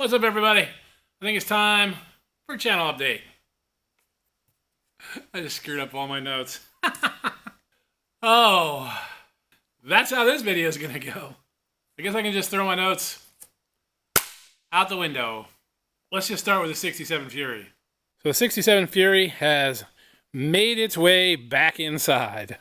What's up, everybody? I think it's time for a channel update. I just screwed up all my notes. Oh, that's how this video is gonna go. I guess I can just throw my notes out the window. Let's just start with the 67 Fury. So the 67 Fury has made its way back inside.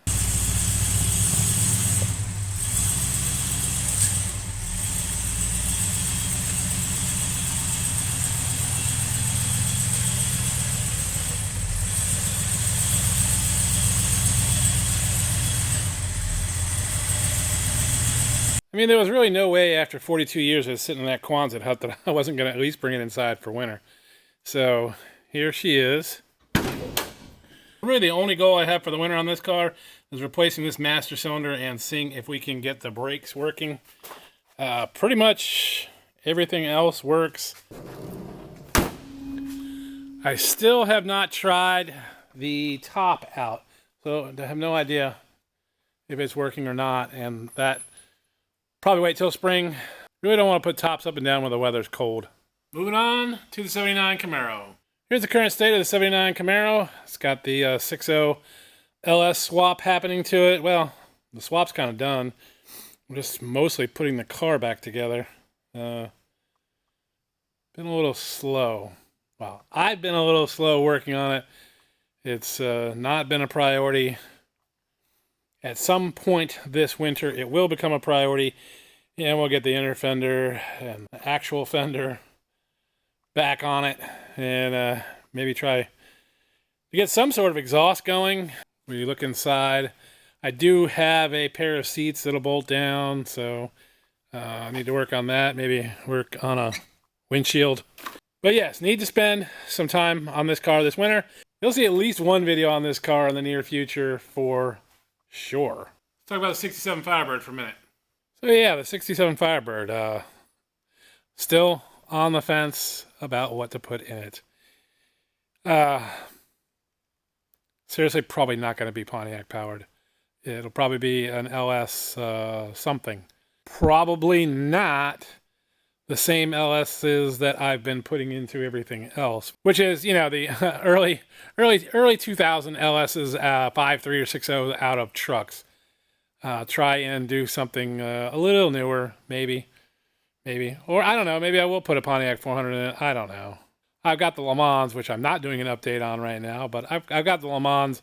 I mean, there was really no way after 42 years of sitting in that Quonset hut that I wasn't going to at least bring it inside for winter. So, here she is. Really, the only goal I have for the winter on this car is replacing this master cylinder and seeing if we can get the brakes working. Pretty much everything else works. I still have not tried the top out, so I have no idea if it's working or not, and that probably wait till spring. Really don't want to put tops up and down when the weather's cold. Moving on to the 79 Camaro. Here's the current state of the 79 Camaro. It's got the 6.0 LS swap happening to it. Well, the swap's kind of done. I'm just mostly putting the car back together. Been a little slow. Well, I've been a little slow working on it. It's not been a priority. At some point this winter, it will become a priority, and we'll get the inner fender and the actual fender back on it, and maybe try to get some sort of exhaust going. When you look inside, I do have a pair of seats that'll bolt down, so I need to work on that. Maybe work on a windshield. But yes, need to spend some time on this car this winter. You'll see at least one video on this car in the near future for sure. Let's talk about the 67 Firebird for a minute. So yeah, the 67 Firebird. Still on the fence about what to put in it. Seriously, probably not going to be Pontiac powered. It'll probably be an LS something. Probably not the same LSs that I've been putting into everything else, which is, you know, the early 2000 LSs, 5.3 or 6.0 out of trucks. Try and do something a little newer, maybe, or I don't know, maybe I will put a Pontiac 400 in it. I don't know. I've got the Le Mans, which I'm not doing an update on right now, but I've got the Le Mans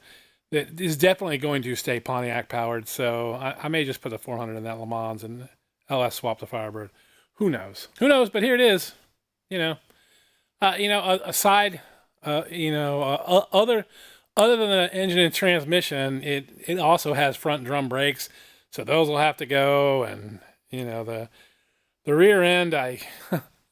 that is definitely going to stay Pontiac powered, so I may just put the 400 in that Le Mans and LS swap the Firebird. Who knows? Who knows? But here it is. Aside, other than the engine and transmission, it also has front drum brakes, so those will have to go. And the rear end, the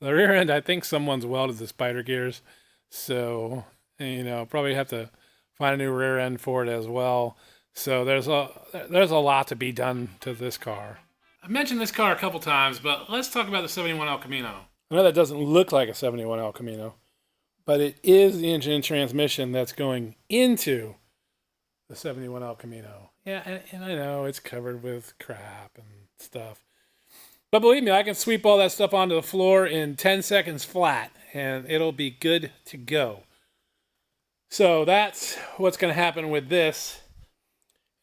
rear end, I think someone's welded the spider gears, so probably have to find a new rear end for it as well. So there's a lot to be done to this car. I've mentioned this car a couple times, but let's talk about the 71 El Camino. I know that doesn't look like a 71 El Camino, but it is the engine and transmission that's going into the 71 El Camino. Yeah, and I know it's covered with crap and stuff. But believe me, I can sweep all that stuff onto the floor in 10 seconds flat, and it'll be good to go. So that's what's going to happen with this.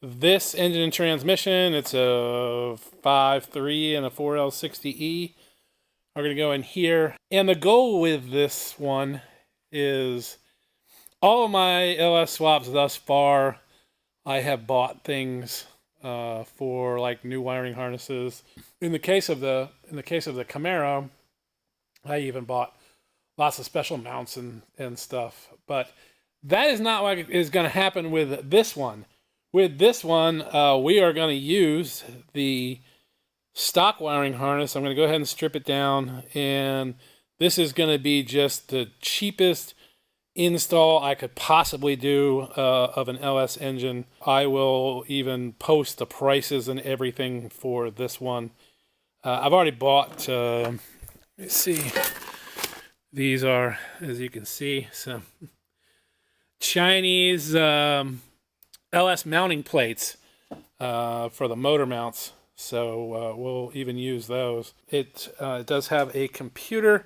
This engine and transmission, it's a 5.3 and a 4L60E, are going to go in here. And the goal with this one is all of my LS swaps thus far, I have bought things for like new wiring harnesses. In the case of the Camaro, I even bought lots of special mounts and stuff. But that is not what is going to happen with this one. With this one, we are going to use the stock wiring harness. I'm going to go ahead and strip it down, and this is going to be just the cheapest install I could possibly do of an LS engine. I will even post the prices and everything for this one. I've already bought, let's see, these are, as you can see, some Chinese LS mounting plates for the motor mounts, so we'll even use those. It does have a computer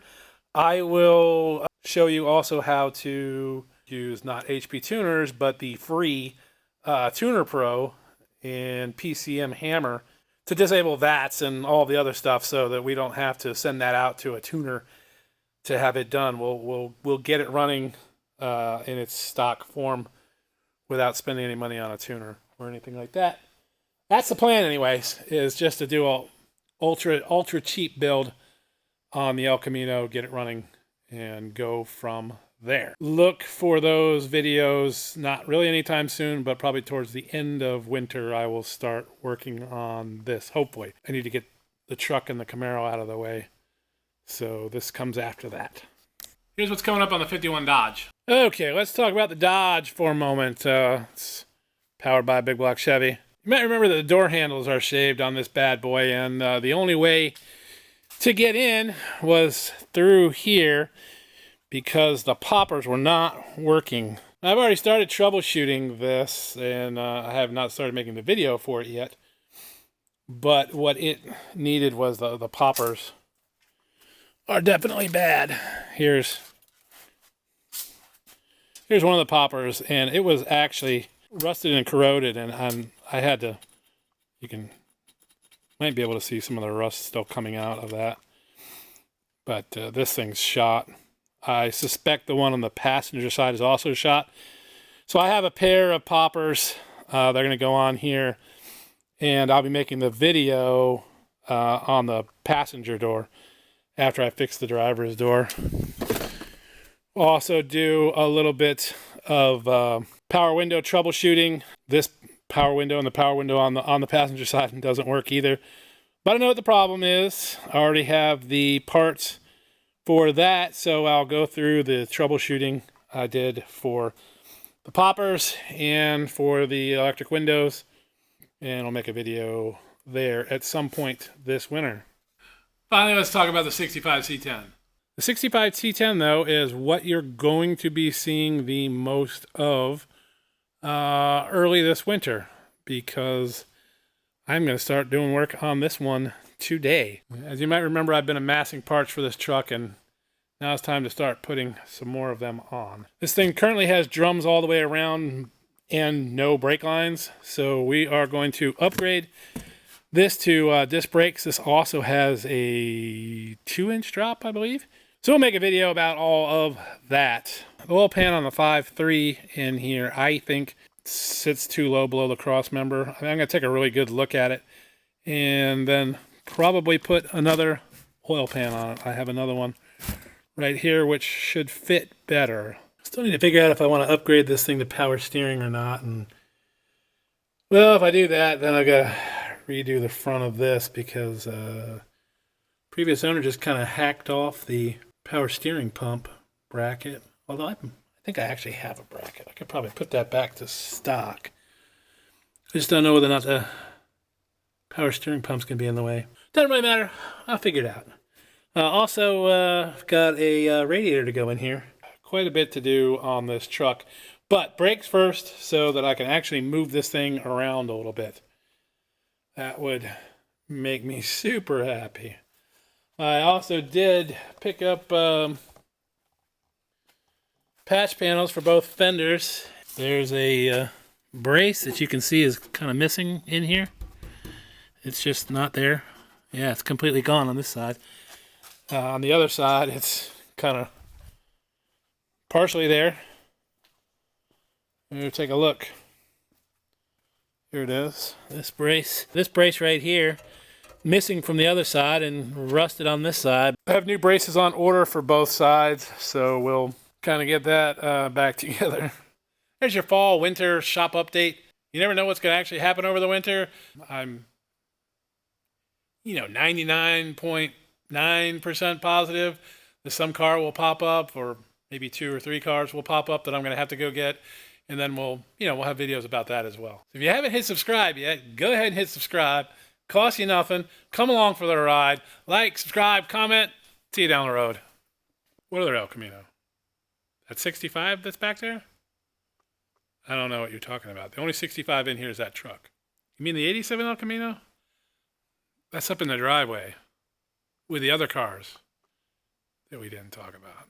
I will show you also how to use not HP tuners, but the free Tuner Pro and PCM Hammer to disable VATs and all the other stuff, so that we don't have to send that out to a tuner to have it done. We'll get it running in its stock form without spending any money on a tuner or anything like that. That's the plan, anyways, is just to do a ultra cheap build on the El Camino, get it running, and go from there. Look for those videos, not really anytime soon, but probably towards the end of winter, I will start working on this, hopefully. I need to get the truck and the Camaro out of the way, so this comes after that. Here's what's coming up on the 51 Dodge. Okay, let's talk about the Dodge for a moment. It's powered by a big block Chevy. You might remember that the door handles are shaved on this bad boy, and the only way to get in was through here because the poppers were not working. I've already started troubleshooting this, and I have not started making the video for it yet. But what it needed was the poppers are definitely bad. Here's one of the poppers, and it was actually rusted and corroded, and I had to, might be able to see some of the rust still coming out of that. But this thing's shot. I suspect the one on the passenger side is also shot. So I have a pair of poppers. They're going to go on here, and I'll be making the video on the passenger door after I fix the driver's door. We'll also do a little bit of power window troubleshooting. This power window and the power window on the passenger side doesn't work either. But I know what the problem is. I already have the parts for that, so I'll go through the troubleshooting I did for the poppers and for the electric windows, and I'll make a video there at some point this winter. Finally, let's talk about the 65 C-10. The 65 C-10, though, is what you're going to be seeing the most of early this winter, because I'm going to start doing work on this one today. As you might remember, I've been amassing parts for this truck, and now it's time to start putting some more of them on. This thing currently has drums all the way around and no brake lines, so we are going to upgrade this to disc brakes. This also has a 2-inch drop, I believe. So we'll make a video about all of that. The oil pan on the 5.3 in here, I think, sits too low below the cross member. I'm going to take a really good look at it and then probably put another oil pan on it. I have another one right here which should fit better. Still need to figure out if I want to upgrade this thing to power steering or not. And well, if I do that, then I've got to redo the front of this, because previous owner just kind of hacked off the power steering pump bracket. Although I think I actually have a bracket. I could probably put that back to stock. I just don't know whether or not the power steering pump's going to be in the way. Doesn't really matter. I'll figure it out. Also, I've got a radiator to go in here. Quite a bit to do on this truck. But brakes first, so that I can actually move this thing around a little bit. That would make me super happy. I also did pick up patch panels for both fenders. There's a brace that you can see is kind of missing in here. It's just not there. Yeah, it's completely gone on this side. On the other side, it's kind of partially there. We'll take a look. Here it is. This brace right here, missing from the other side and rusted on this side. I have new braces on order for both sides, so we'll kind of get that back together. There's your fall winter shop update. You never know what's going to actually happen over the winter. I'm 99.9% positive that some car will pop up, or maybe 2 or 3 cars will pop up that I'm going to have to go get. And then we'll have videos about that as well. So if you haven't hit subscribe yet, go ahead and hit subscribe. Costs you nothing. Come along for the ride. Like, subscribe, comment. See you down the road. What other El Camino? That 65 that's back there? I don't know what you're talking about. The only 65 in here is that truck. You mean the 87 El Camino? That's up in the driveway with the other cars. that we didn't talk about?